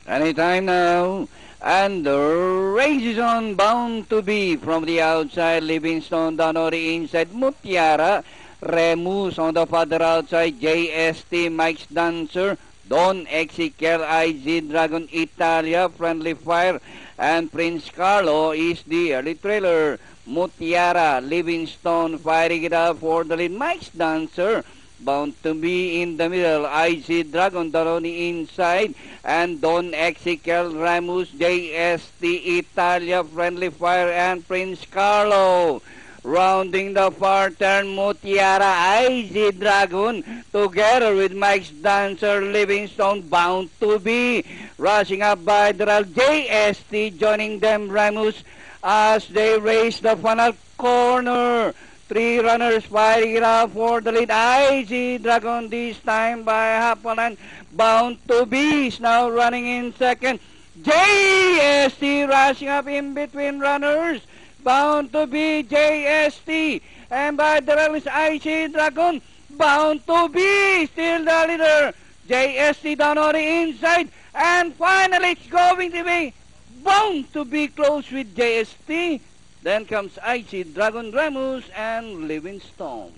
Anytime now. And the race is on, bound to be from the outside. Livingstone down on the inside. Mutiara. Remus on the further outside. JST, Mike's Dancer. Don Ezekiel, IZ Dragon Italia, Friendly Fire, and Prince Carlo is the early trailer. Mutiara, Livingstone firing it up for the lead. Mike's Dancer, bound to be in the middle. IZ Dragon down on the inside, and Don Ezekiel, Remus, JST Italia, Friendly Fire, and Prince Carlo. Rounding the far turn, Mutiara, IZ Dragon, together with Mike's Dancer, Livingstone, bound to be. Rushing up by the JST, joining them, Remus, as they race the final corner. Three runners fighting it out for the lead. IZ Dragon this time by half a length, bound to be, is now running in second. JST rushing up in between runners. Bound to be JST, and by the rail is IZ Dragon, bound to be, still the leader. JST down on the inside, and finally it's going to be bound to be close with JST. Then comes IZ Dragon, Remus, and Livingstone.